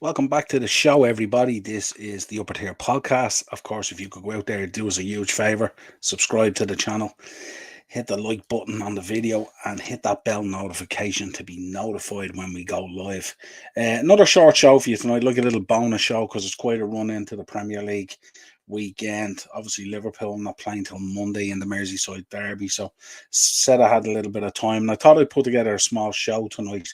Welcome back to the show, everybody. This is the Upper Tier Podcast. Of course, if you could go out there, do us a huge favor, subscribe to the channel, hit the like button on the video, and hit that bell notification to be notified when we go live. Another short show for you tonight, like a little bonus show because it's quite a run into the Premier League weekend. Obviously, Liverpool not playing till Monday in the Merseyside derby, so said I had a little bit of time, and I thought I'd put together a small show tonight,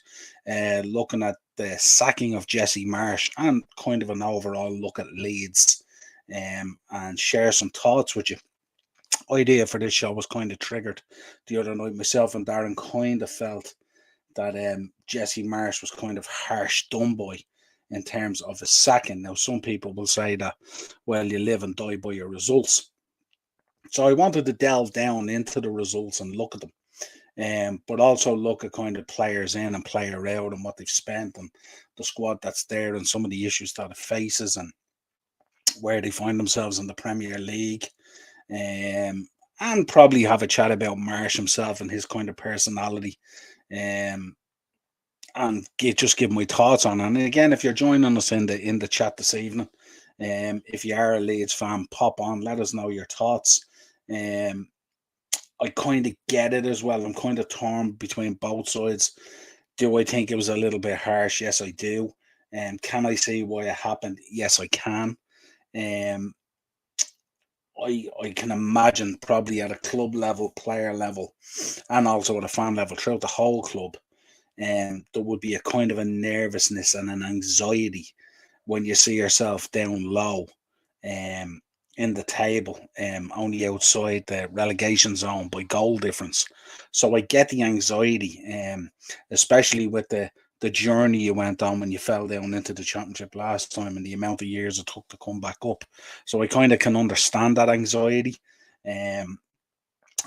looking at the sacking of Jesse Marsch and kind of an overall look at Leeds, and share some thoughts with you. Idea for this show was kind of triggered the other night. Myself and Darren kind of felt that Jesse Marsch was kind of harsh done by in terms of his sacking. Now, some people will say that, well, you live and die by your results. So I wanted to delve down into the results and look at them, but also look at kind of players in and player out and what they've spent and the squad that's there and some of the issues that it faces and where they find themselves in the Premier League. And probably have a chat about Marsh himself and his kind of personality. Um, and just give my thoughts on it. And again, if you're joining us in the chat this evening, if you are a Leeds fan, pop on, let us know your thoughts. I kind of get it as well. I'm kind of torn between both sides. Do I think it was a little bit harsh? Yes, I do. Can I see why it happened? Yes, I can. Um, I can imagine probably at a club level, player level, and also at a fan level throughout the whole club, there would be a kind of a nervousness and an anxiety when you see yourself down low, um, in the table, only outside the relegation zone by goal difference. So I get the anxiety, especially with the journey you went on when you fell down into the championship last time and the amount of years it took to come back up. So I kind of can understand that anxiety, um,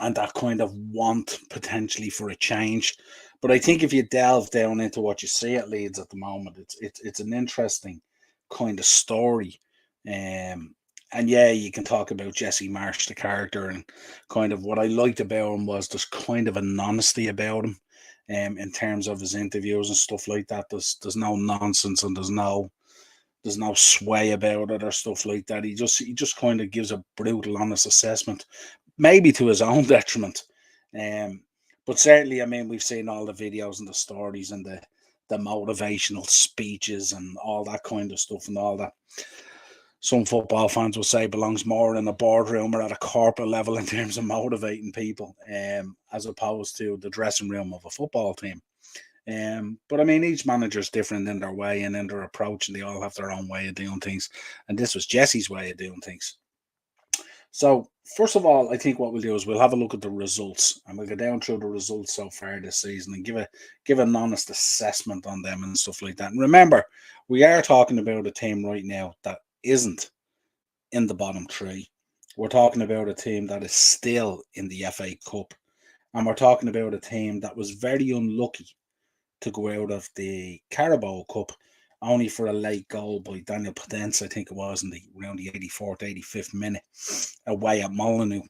and that kind of want potentially for a change. But I think if you delve down into what you see at Leeds at the moment, it's an interesting kind of story. Um, and yeah, you can talk about Jesse Marsh, the character, and kind of what I liked about him was there's kind of an honesty about him, in terms of his interviews and stuff like that. There's no nonsense and there's no sway about it or stuff like that. He just kind of gives a brutal, honest assessment, maybe to his own detriment. Um, but certainly, I mean, we've seen all the videos and the stories and the motivational speeches and all that kind of stuff and all that. Some football fans will say belongs more in a boardroom or at a corporate level in terms of motivating people, as opposed to the dressing room of a football team. But I mean, each manager's different in their way and in their approach, and they all have their own way of doing things. And this was Jesse's way of doing things. So, first of all, I think what we'll do is we'll have a look at the results, and we'll go down through the results so far this season and give an honest assessment on them and stuff like that. And remember, we are talking about a team right now that isn't in the bottom three. We're talking about a team that is still in the FA Cup, and we're talking about a team that was very unlucky to go out of the Carabao Cup only for a late goal by Daniel Podence, I think it was, in the around the 84th, 85th minute away at Molyneux,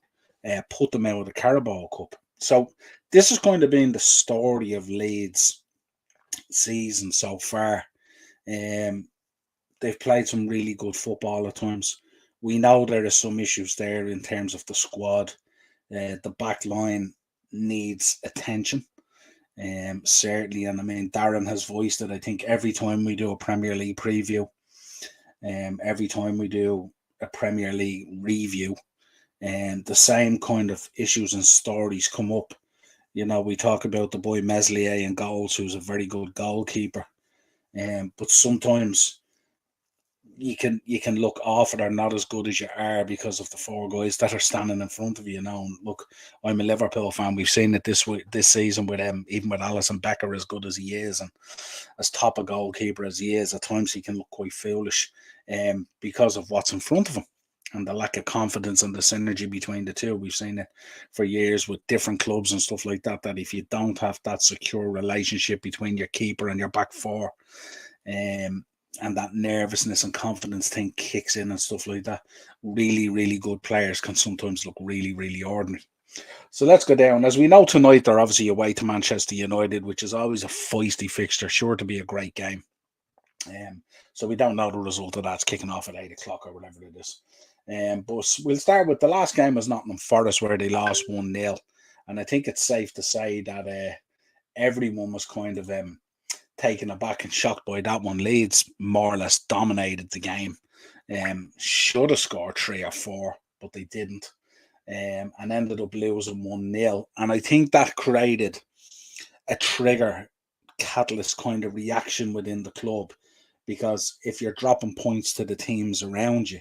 put them out of the Carabao Cup. So this has kind of been the story of Leeds' season so far. Um, they've played some really good football at times. We know there are some issues there in terms of the squad. The back line needs attention. Certainly, and I mean, Darren has voiced it. I think every time we do a Premier League preview, every time we do a Premier League review, and the same kind of issues and stories come up. You know, we talk about the boy Meslier in goals, who's a very good goalkeeper, but sometimes you can look awful or not as good as you are because of the four guys that are standing in front of you. You know, and look, I'm a Liverpool fan. We've seen it this season with even with Alisson Becker, as good as he is and as top a goalkeeper as he is. At times he can look quite foolish, because of what's in front of him and the lack of confidence and the synergy between the two. We've seen it for years with different clubs and stuff like that. That if you don't have that secure relationship between your keeper and your back four, um, and that nervousness and confidence thing kicks in and stuff like that, really, really good players can sometimes look really, really ordinary. So let's go down. As we know tonight, they're obviously away to Manchester United, which is always a feisty fixture, sure to be a great game. So we don't know the result of that. It's kicking off at 8 o'clock or whatever it is. But we'll start with the last game was Nottingham Forest where they lost 1-0. And I think it's safe to say that everyone was kind of taken aback and shocked by that one. Leeds more or less dominated the game. Should have scored 3 or 4, but they didn't. And ended up losing 1-0. And I think that created a trigger, catalyst kind of reaction within the club. Because if you're dropping points to the teams around you,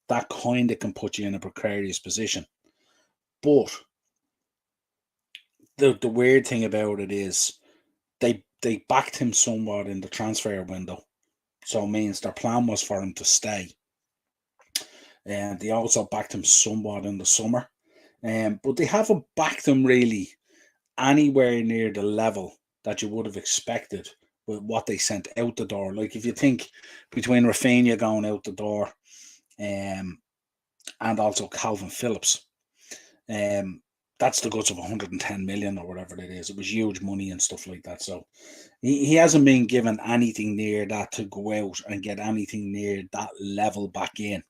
that kind of can put you in a precarious position. But the weird thing about it is they backed him somewhat in the transfer window. So it means their plan was for him to stay. And they also backed him somewhat in the summer. But they haven't backed him really anywhere near the level that you would have expected with what they sent out the door. Like if you think between Rafinha going out the door and also Calvin Phillips, that's the guts of 110 million or whatever it is. It was huge money and stuff like that. So he hasn't been given anything near that to go out and get anything near that level back in.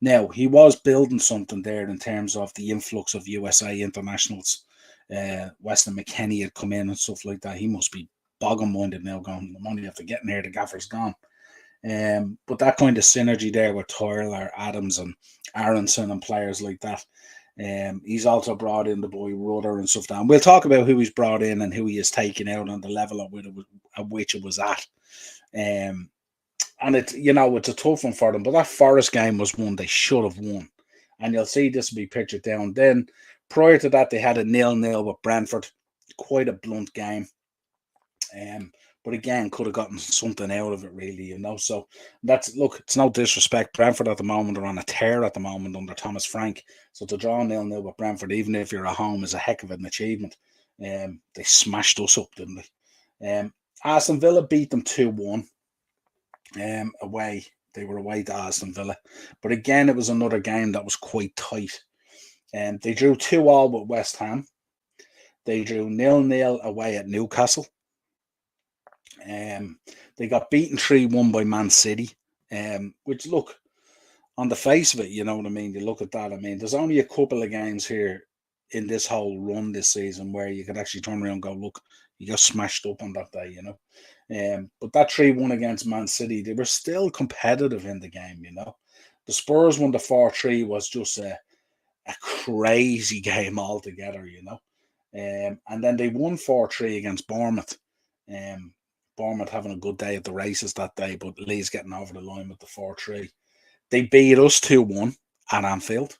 Now, he was building something there in terms of the influx of USA internationals. Weston McKennie had come in and stuff like that. He must be bogging-minded now going, I'm only after getting here, the gaffer's gone. But that kind of synergy there with Tyler, Adams and Aronson and players like that. He's also brought in the boy Rudder and stuff down. We'll talk about who he's brought in and who he has taken out and the level at which it was at. And it's a tough one for them. But that Forest game was one they should have won. And you'll see this will be pictured down. Then prior to that, they had a 0-0 with Brentford. Quite a blunt game. But again, could have gotten something out of it, really, So it's no disrespect. Brentford at the moment are on a tear at the moment under Thomas Frank. So to draw 0-0 with Brentford, even if you're at home, is a heck of an achievement. They smashed us up, didn't they? Aston Villa beat them 2-1 away. They were away to Aston Villa. But again, it was another game that was quite tight. They drew 2-2 with West Ham. They drew 0-0 away at Newcastle. They got beaten 3-1 by Man City, which, look, on the face of it, you know what I mean? You look at that, there's only a couple of games here in this whole run this season where you could actually turn around and go, look, you got smashed up on that day, But that 3-1 against Man City, they were still competitive in the game, The Spurs won the 4-3 was just a crazy game altogether, And then they won 4-3 against Bournemouth. Bournemouth having a good day at the races that day, but Leeds getting over the line with the 4-3. They beat us 2-1 at Anfield.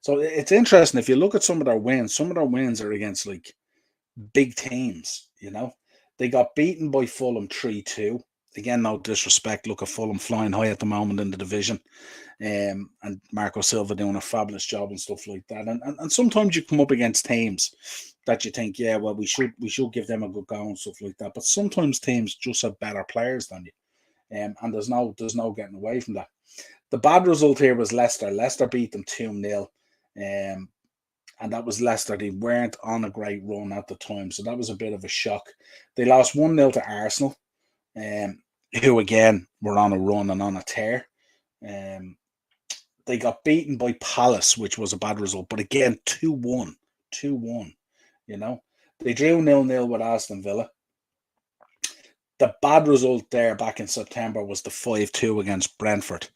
So it's interesting. If you look at some of their wins are against like big teams, They got beaten by Fulham 3-2. Again, no disrespect. Look at Fulham flying high at the moment in the division. And Marco Silva doing a fabulous job and stuff like that. And sometimes you come up against teams that you think, yeah, well, we should give them a good go and stuff like that. But sometimes teams just have better players than you. And there's no getting away from that. The bad result here was Leicester. Leicester beat them 2-0. And that was Leicester. They weren't on a great run at the time. So that was a bit of a shock. They lost 1-0 to Arsenal, who again were on a run and on a tear. They got beaten by Palace, which was a bad result. But again, 2-1. 2-1. They drew 0-0 with Aston Villa. The bad result there back in September was the 5-2 against Brentford.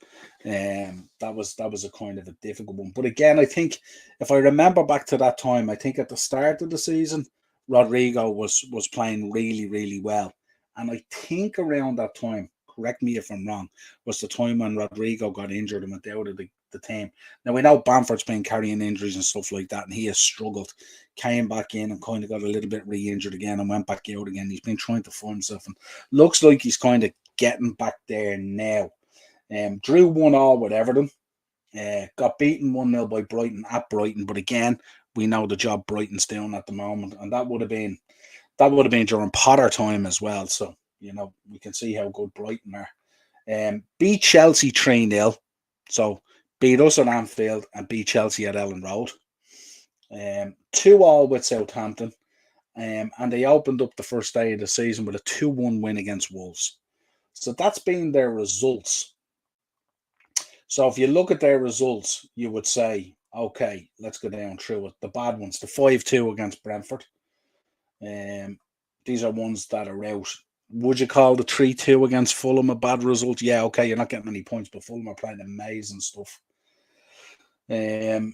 That was a kind of a difficult one. But again, I think if I remember back to that time, I think at the start of the season, Rodrigo was playing really, really well. And I think around that time, correct me if I'm wrong, was the time when Rodrigo got injured and went out of the team. Now, we know Bamford's been carrying injuries and stuff like that, and he has struggled. Came back in and kind of got a little bit re-injured again and went back out again. He's been trying to find himself, and looks like he's kind of getting back there now. Drew 1-1 with Everton. Got beaten 1-0 by Brighton at Brighton, but again, we know the job Brighton's doing at the moment, and that would have been during Potter time as well. So we can see how good Brighton are. Beat Chelsea 3-0. So beat us at Anfield and beat Chelsea at Ellen Road. 2-2 with Southampton. And they opened up the first day of the season with a 2-1 win against Wolves. So that's been their results. So if you look at their results, you would say, okay, let's go down through it. The bad ones, the 5-2 against Brentford. These are ones that are out. Would you call the 3-2 against Fulham a bad result? Yeah, okay, you're not getting any points, but Fulham are playing amazing stuff. The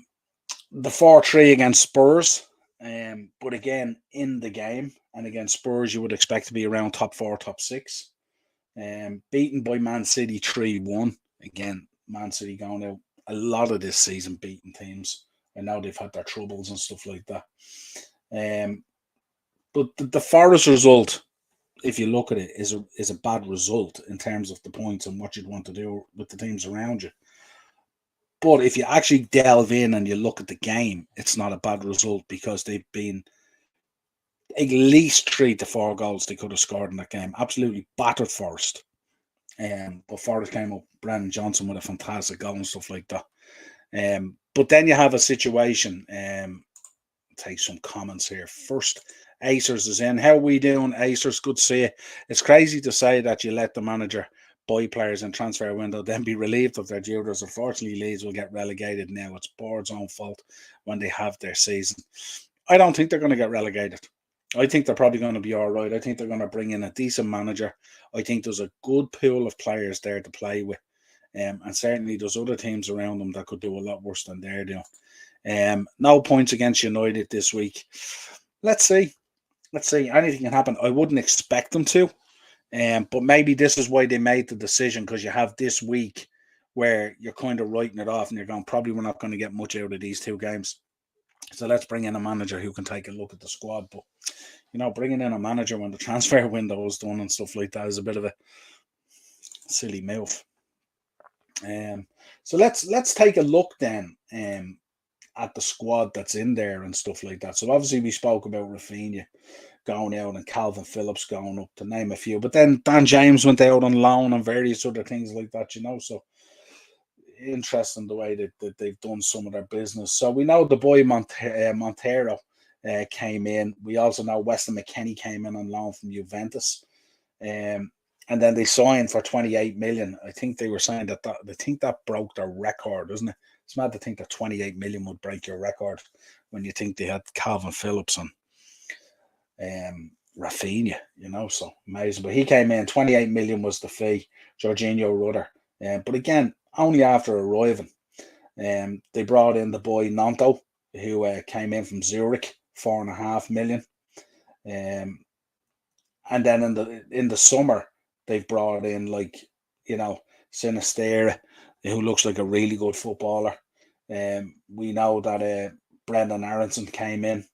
4-3 against Spurs. But again, in the game, and against Spurs, you would expect to be around top 4, top 6. Beaten by Man City 3-1. Again, Man City going out a lot of this season beating teams. And now they've had their troubles and stuff like that. But the Forest result, if you look at it, is a bad result in terms of the points and what you'd want to do with the teams around you. But if you actually delve in and you look at the game, it's not a bad result because they've been at least 3 to 4 goals they could have scored in that game. Absolutely battered Forest. But Forest came up, Brennan Johnson with a fantastic goal and stuff like that. But then you have a situation. Take some comments here. First, Acers is in. How are we doing, Acers? Good to see you. It's crazy to say that you let the manager buy players in transfer window, then be relieved of their duties. Unfortunately, Leeds will get relegated now. It's board's own fault when they have their season. I don't think they're going to get relegated. I think they're probably going to be all right. I think they're going to bring in a decent manager. I think there's a good pool of players there to play with. And certainly there's other teams around them that could do a lot worse than they're doing. No points against United this week. Let's see. Anything can happen. I wouldn't expect them to. But maybe this is why they made the decision, because you have this week where you're kind of writing it off and you're going, probably we're not going to get much out of these 2 games. So let's bring in a manager who can take a look at the squad. But, bringing in a manager when the transfer window is done and stuff like that is a bit of a silly move. So let's take a look then at the squad that's in there and stuff like that. So obviously we spoke about Rafinha going out and Calvin Phillips going up, to name a few. But then Dan James went out on loan and various other things like that, So interesting the way that they've done some of their business. So we know the boy Montero came in. We also know Weston McKennie came in on loan from Juventus. And then they signed for 28 million. I think they were saying that broke their record, isn't it? It's mad to think that 28 million would break your record when you think they had Calvin Phillips and Rafinha, so amazing. But he came in, 28 million was the fee, Jorginho Rudder. But again, only after arriving. They brought in the boy Nanto, who came in from Zurich, 4.5 million. And then in the summer, they've brought in Sinisterra, who looks like a really good footballer. We know that Brendan Aronson came in.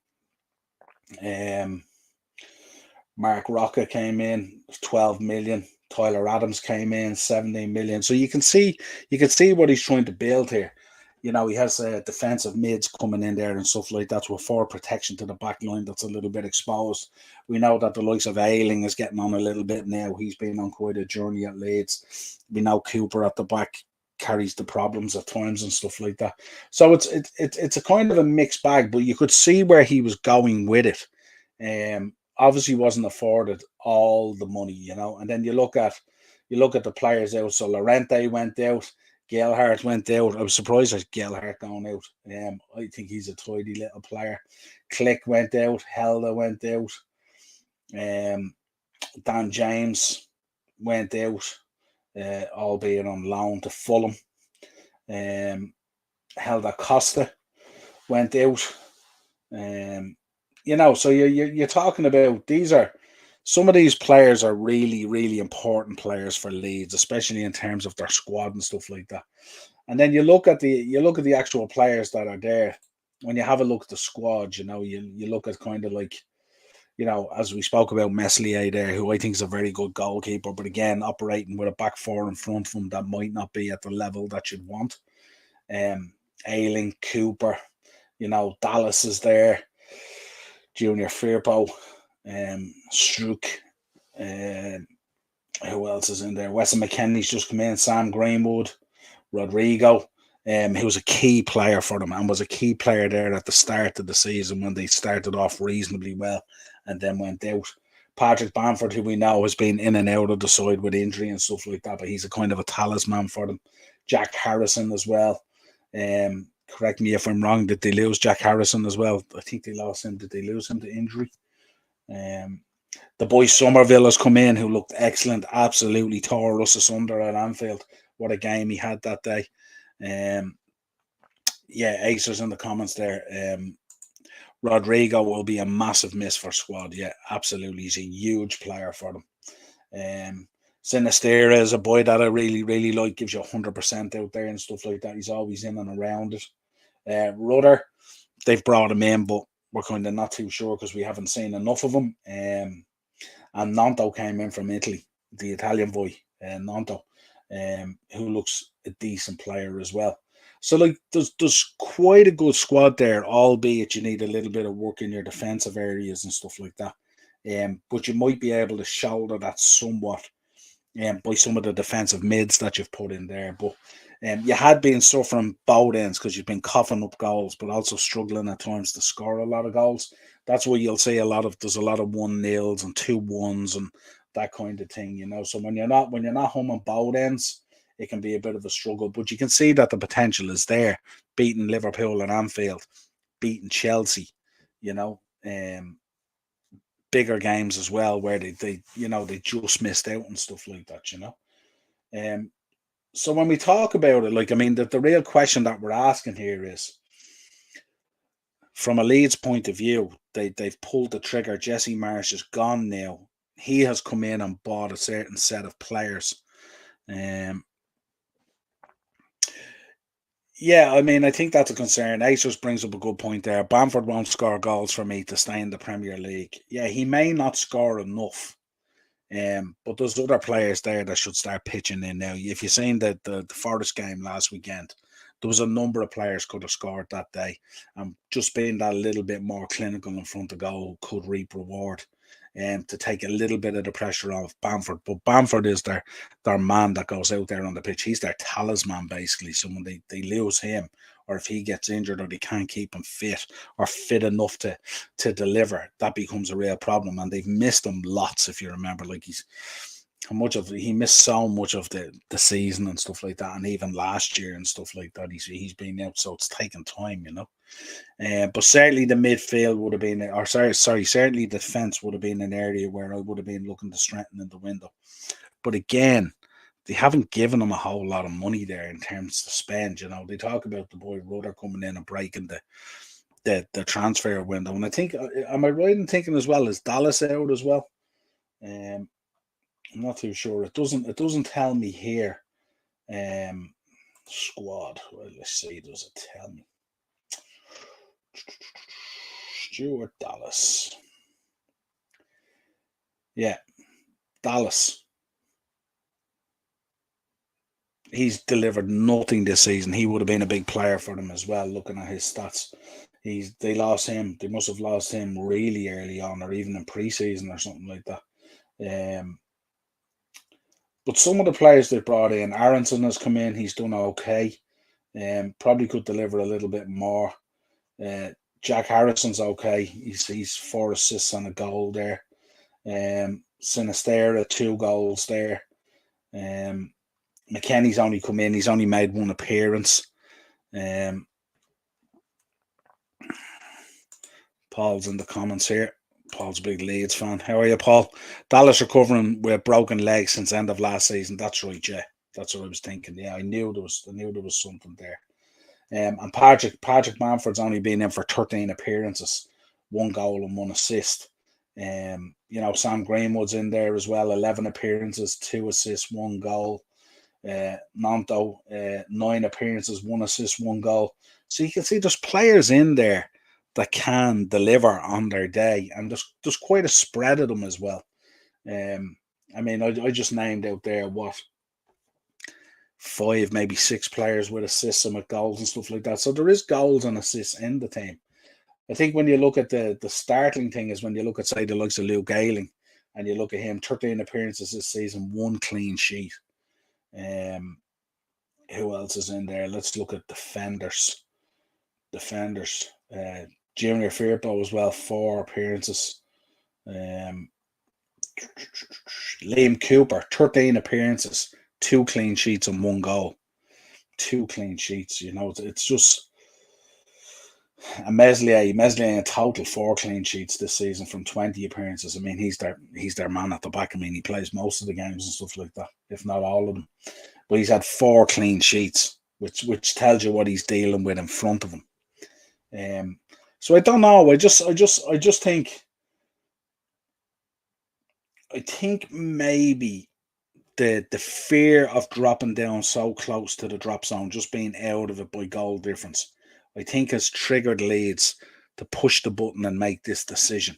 Mark Rocca came in, 12 million. Tyler Adams came in, 17 million. So you can see what he's trying to build here. He has defensive mids coming in there and stuff like that with forward protection to the back line that's a little bit exposed. We know that the likes of Ayling is getting on a little bit now. He's been on quite a journey at Leeds. We know Cooper at the back carries the problems at times and stuff like that. So it's a kind of a mixed bag, but you could see where he was going with it. Obviously wasn't afforded all the money, and then you look at the players out. So Llorente went out, Gelhardt went out. I was surprised at Gelhardt going out. I think he's a tidy little player. Click went out, Helder went out, Dan James went out, albeit on loan to Fulham. Helder Costa went out. So you're talking about some of these players are really, really important players for Leeds, especially in terms of their squad and stuff like that. And then you look at the actual players that are there. When you have a look at the squad, you look at kind of as we spoke about Meslier there, who I think is a very good goalkeeper, but again, operating with a back 4 in front of him that might not be at the level that you'd want. Ayling, Cooper, Dallas is there. Junior Firpo, Struck, who else is in there? Weston McKennie's just come in, Sam Greenwood, Rodrigo, who was a key player for them and was a key player there at the start of the season when they started off reasonably well and then went out. Patrick Bamford, who we know has been in and out of the side with injury and stuff like that, but he's a kind of a talisman for them. Jack Harrison as well. Correct me if I'm wrong. Did they lose Jack Harrison as well? I think they lost him. Did they lose him to injury? The boy Somerville has come in, who looked excellent. Absolutely tore us asunder at Anfield. What a game he had that day. Yeah, Acers in the comments there. Rodrigo will be a massive miss for squad. Yeah, absolutely. He's a huge player for them. Sinistera is a boy that I really, really like. Gives you 100% out there and stuff like that. He's always in and around it. Rudder, they've brought him in, but we're kind of not too sure because we haven't seen enough of him. And Nanto came in from Italy, the Italian boy, Nanto, who looks a decent player as well. So like there's quite a good squad there, albeit you need a little bit of work in your defensive areas and stuff like that. But you might be able to shoulder that somewhat by some of the defensive mids that you've put in there. But you had been suffering both ends because you've been coughing up goals, but also struggling at times to score a lot of goals. That's where you'll see there's a lot of 1-0s and 2-1s and that kind of thing, you know. So when you're not humming both ends, it can be a bit of a struggle. But you can see that the potential is there. Beating Liverpool and Anfield, beating Chelsea, you know, bigger games as well where they just missed out and stuff like that, you know. So when we talk about it, like, I mean, the real question that we're asking here is, from a Leeds point of view, they've pulled the trigger. Jesse Marsch is gone now. He has come in and bought a certain set of players. Yeah, I mean, I think that's a concern. Acers brings up a good point there. Bamford won't score goals for me to stay in the Premier League. Yeah, he may not score enough. But there's other players there that should start pitching in now. If you've seen the Forest game last weekend, there was a number of players could have scored that day. And just being that little bit more clinical in front of goal could reap reward. To take a little bit of the pressure off Bamford. But Bamford is their man that goes out there on the pitch. He's their talisman, basically. So when they lose him, or if he gets injured or they can't keep him fit or fit enough to deliver, that becomes a real problem. And they've missed him lots, if you remember. Like he missed so much of the season and stuff like that, and even last year and stuff like that. He's been out, so it's taken time, you know. But certainly the midfield would have been, or certainly the defense would have been an area where I would have been looking to strengthen in the window. But again, they haven't given them a whole lot of money there in terms to spend. You know, they talk about the boy Rudder coming in and breaking the transfer window, and I think, am I right in thinking as well, is Dallas out as well? I'm not too sure. It doesn't tell me here. Squad. Well, let's see. Does it tell me? Stuart Dallas. Yeah, Dallas. He's delivered nothing this season. He would have been a big player for them as well, looking at his stats. They lost him. They must have lost him really early on, or even in preseason or something like that. But some of the players they brought in, Aronson has come in. He's done okay. Probably could deliver a little bit more. Jack Harrison's okay. He's 4 assists and a goal there. Sinistera, 2 goals there. McKennie's only come in. He's only made 1 appearance. Paul's in the comments here. Paul's a big Leeds fan. How are you, Paul? Dallas recovering with broken legs since end of last season. That's right, yeah. That's what I was thinking. Yeah, I knew there was something there. And Patrick Bamford's only been in for 13 appearances, 1 goal and 1 assist. Sam Greenwood's in there as well, 11 appearances, 2 assists, 1 goal. Nanto, 9 appearances, 1 assist, 1 goal. So you can see there's players in there that can deliver on their day, and there's quite a spread of them as well. I mean, I just named out there 5, maybe 6 players with assists and with goals and stuff like that. So there is goals and assists in the team. I think when you look at the startling thing is when you look at, say, the likes of Luke Ayling, and you look at him, 13 appearances this season, 1 clean sheet. Who else is in there? Let's look at defenders. Junior Firpo as well, 4 appearances. Liam Cooper, 13 appearances, 2 clean sheets and 1 goal. 2 clean sheets, it's just a Meslier in total 4 clean sheets this season from 20 appearances. I mean, he's their man at the back. I mean, he plays most of the games and stuff like that, if not all of them. But he's had 4 clean sheets, which tells you what he's dealing with in front of him. So I don't know. I just think maybe the fear of dropping down so close to the drop zone, just being out of it by goal difference, I think has triggered Leeds to push the button and make this decision,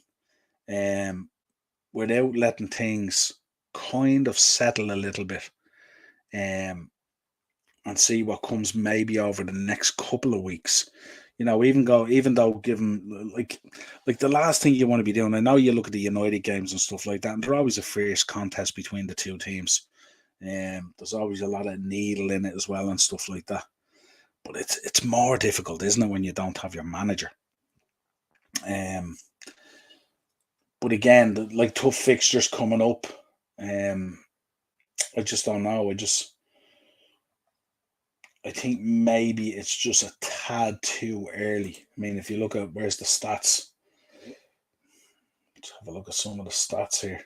without letting things kind of settle a little bit, and see what comes maybe over the next couple of weeks. Even though given like the last thing you want to be doing. I know you look at the United games and stuff like that, and they're always a fierce contest between the two teams. There's always a lot of needle in it as well and stuff like that. But it's more difficult, isn't it, when you don't have your manager? But again, like tough fixtures coming up. I just don't know. I think maybe it's just a tad too early. I mean, if you look at where's the stats, let's have a look at some of the stats here.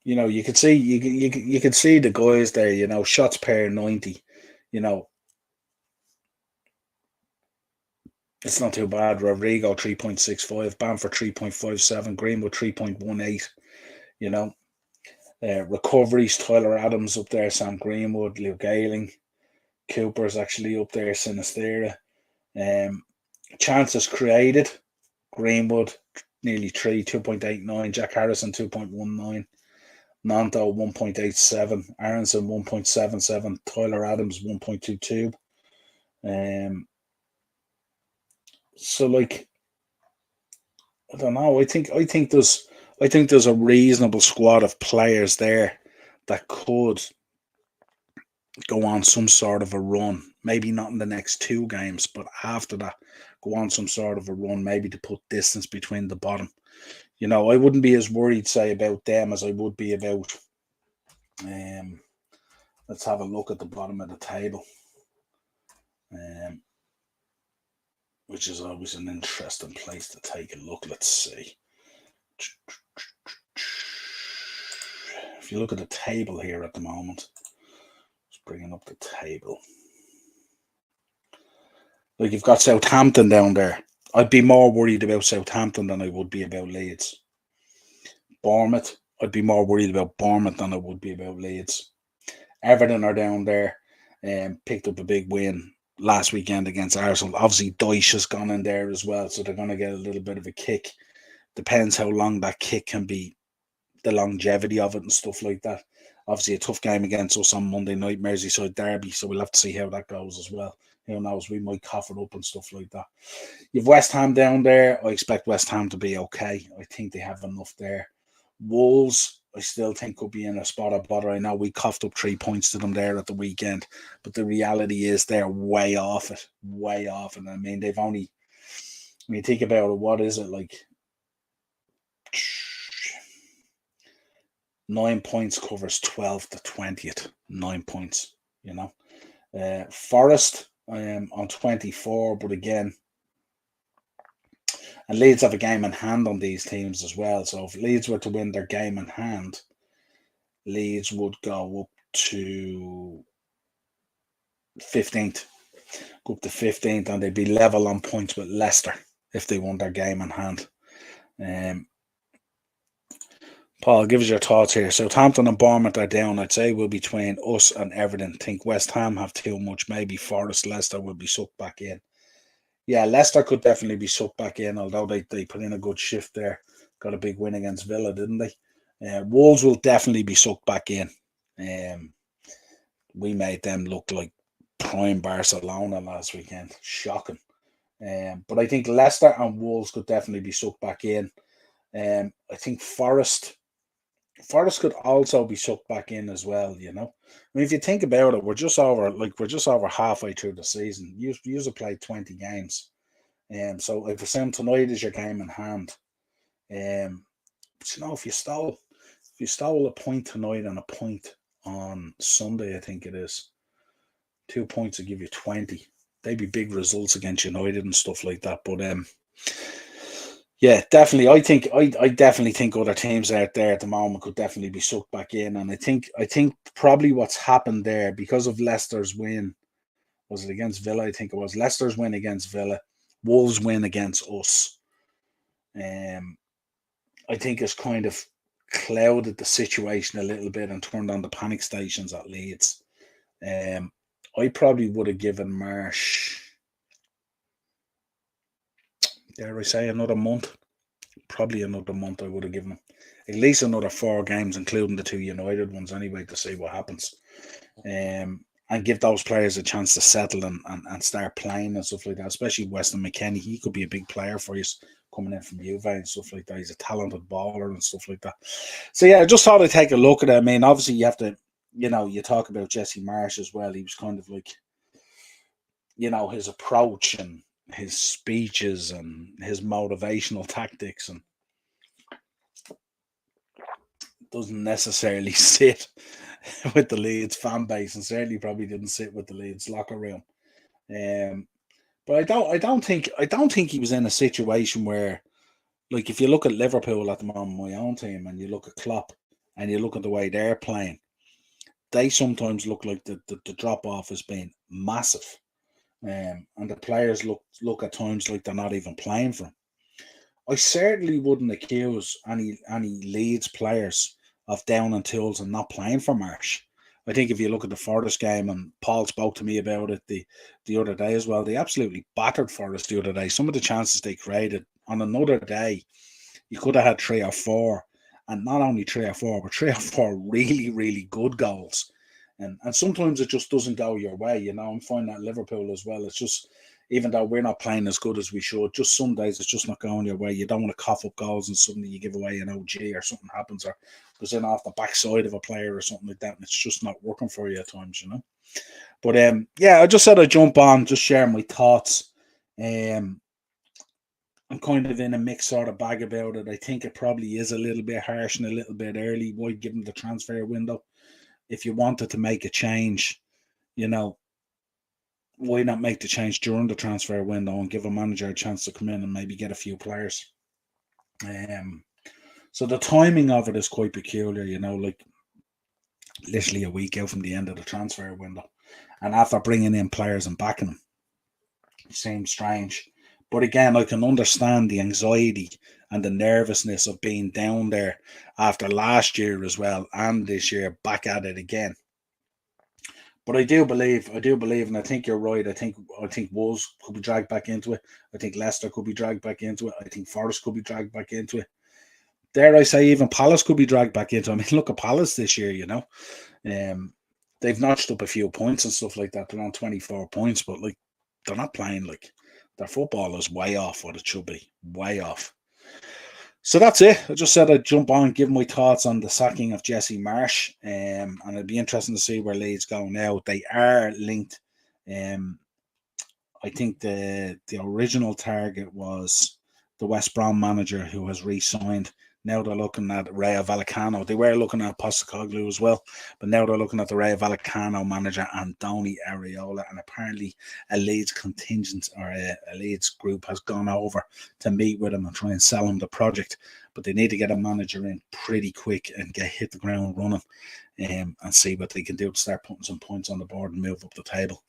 You could see you could see the guys there. Shots per 90. It's not too bad. Rodrigo 3.65, Bamford 3.57, Greenwood 3.18. Recoveries, Tyler Adams up there, Sam Greenwood, Lou Gayling, Cooper's actually up there, Sinistera. Chances created, Greenwood nearly 2.89, Jack Harrison 2.19, Nanto 1.87, Aronson 1.77, Tyler Adams 1.22. So like, I don't know. I think there's a reasonable squad of players there that could go on some sort of a run. Maybe not in the next 2 games, but after that, go on some sort of a run, maybe to put distance between the bottom. I wouldn't be as worried, say, about them as I would be about. Let's have a look at the bottom of the table, which is always an interesting place to take a look. Let's see. If you look at the table here at the moment, just bringing up the table. Like, you've got Southampton down there. I'd be more worried about Southampton than I would be about Leeds. Bournemouth, I'd be more worried about Bournemouth than I would be about Leeds. Everton are down there and picked up a big win last weekend against Arsenal. Obviously, Dyche has gone in there as well, so they're going to get a little bit of a kick. Depends how long that kick can be, the longevity of it and stuff like that. Obviously, a tough game against us on Monday night, Merseyside derby, so we'll have to see how that goes as well. Who knows, we might cough it up and stuff like that. You've West Ham down there. I expect West Ham to be okay. I think they have enough there. Wolves, I still think could be in a spot of bother. I know we coughed up 3 points to them there at the weekend, but the reality is they're way off it. Way off it. I mean, they've only, when you think about it, what is it, like 9 points covers 12th to 20th. 9 points, Forest on 24, but again, and Leeds have a game in hand on these teams as well. So if Leeds were to win their game in hand, Leeds would go up to 15th. Go up to 15th, and they'd be level on points with Leicester if they won their game in hand. Paul, give us your thoughts here. Southampton and Bournemouth are down. I'd say we'll be between us and Everton. Think West Ham have too much. Maybe Forest, Leicester will be sucked back in. Yeah, Leicester could definitely be sucked back in, although they put in a good shift there. Got a big win against Villa, didn't they? Wolves will definitely be sucked back in. We made them look like prime Barcelona last weekend. Shocking. But I think Leicester and Wolves could definitely be sucked back in. I think Forest could also be sucked back in as well. I mean, if you think about it, we're just over halfway through the season. You have played 20 games, so if assume tonight is your game in hand, But if you stole a point tonight and a point on Sunday, I think it is 2 points will give you 20. They'd be big results against United and stuff like that. But yeah, definitely. I definitely think other teams out there at the moment could definitely be sucked back in. And I think probably what's happened there because of Leicester's win, was it against Villa? I think it was Leicester's win against Villa, Wolves win against us. I think it's kind of clouded the situation a little bit and turned on the panic stations at Leeds. I probably would have given Marsch, dare I say, another month. Probably another month I would have given him. At least another 4 games, including the 2 United ones anyway, to see what happens. And give those players a chance to settle and start playing and stuff like that, especially Weston McKennie. He could be a big player for you coming in from Juve and stuff like that. He's a talented baller and stuff like that. So, yeah, I just thought I'd take a look at it. I mean, obviously, you have to, you talk about Jesse Marsch as well. He was kind of like, his approach and his speeches and his motivational tactics and doesn't necessarily sit with the Leeds fan base, and certainly probably didn't sit with the Leeds locker room. But I don't think he was in a situation where, like, if you look at Liverpool at the moment, my own team, and you look at Klopp and you look at the way they're playing, they sometimes look like the drop off has been massive. And the players look at times like they're not even playing for him. I certainly wouldn't accuse any Leeds players of down on tools and not playing for Marsch. I think if you look at the Forest game, and Paul spoke to me about it the other day as well, they absolutely battered Forest the other day. Some of the chances they created on another day, you could have had 3 or 4, and not only 3 or 4, but 3 or 4 really, really good goals. And sometimes it just doesn't go your way. I'm finding that Liverpool as well. It's just, even though we're not playing as good as we should, just some days it's just not going your way. You don't want to cough up goals and suddenly you give away an OG or something happens, or goes in off the backside of a player or something like that, and it's just not working for you at times, But yeah, I just said I'd jump on, just share my thoughts. I'm kind of in a mixed sort of bag about it. I think it probably is a little bit harsh and a little bit early. Why give them the transfer window? If you wanted to make a change, why not make the change during the transfer window and give a manager a chance to come in and maybe get a few players? So the timing of it is quite peculiar, like literally a week out from the end of the transfer window. And after bringing in players and backing them, it seems strange. But again, I can understand the anxiety and the nervousness of being down there after last year as well, and this year back at it again. But I do believe, and I think you're right. I think Wolves could be dragged back into it. I think Leicester could be dragged back into it. I think Forest could be dragged back into it. Dare I say, even Palace could be dragged back into it. I mean, look at Palace this year, they've notched up a few points and stuff like that. They're on 24 points, but like they're not playing, like their football is way off what it should be, way off. So that's it. I just said I'd jump on, give my thoughts on the sacking of Jesse Marsch, and it'd be interesting to see where Leeds go now. They are linked. I think the original target was the West Brom manager who has re-signed. Now they're looking at Rayo Vallecano. They were looking at Postecoglou as well, but now they're looking at the Rayo Vallecano manager, Andoni Areola, and apparently a Leeds contingent or a Leeds group has gone over to meet with him and try and sell him the project. But they need to get a manager in pretty quick and hit the ground running, and see what they can do to start putting some points on the board and move up the table.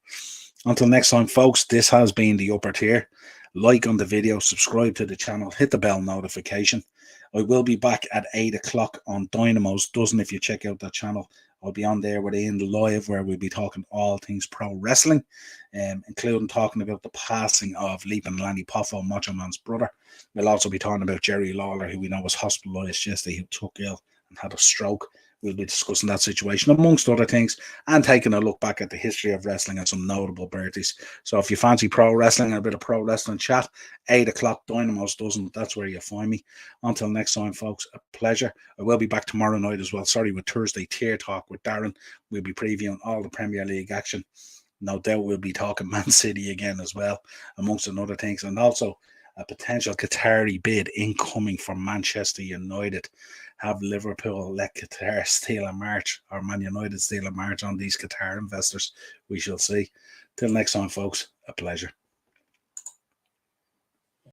Until next time, folks, this has been the Upper Tier. Like on the video, subscribe to the channel, hit the bell notification. I will be back at 8 o'clock on Dynamo's Dozen. If you check out that channel, I'll be on there with Ian live, where we'll be talking all things pro wrestling, including talking about the passing of Leaping Lanny Poffo, Macho Man's brother. We'll also be talking about Jerry Lawler, who we know was hospitalised yesterday, who took ill and had a stroke. We'll be discussing that situation, amongst other things, and taking a look back at the history of wrestling and some notable birthdays. So if you fancy pro wrestling and a bit of pro wrestling chat, 8 o'clock, Dynamo's Dozen, that's where you'll find me. Until next time, folks, a pleasure. I will be back tomorrow night as well, with Thursday Tier Talk with Darren. We'll be previewing all the Premier League action. No doubt we'll be talking Man City again as well, amongst other things. And also, a potential Qatari bid incoming from Manchester United. Have Liverpool let Qatar steal a march, or Man United steal a march on these Qatar investors? We shall see. Till next time, folks, a pleasure.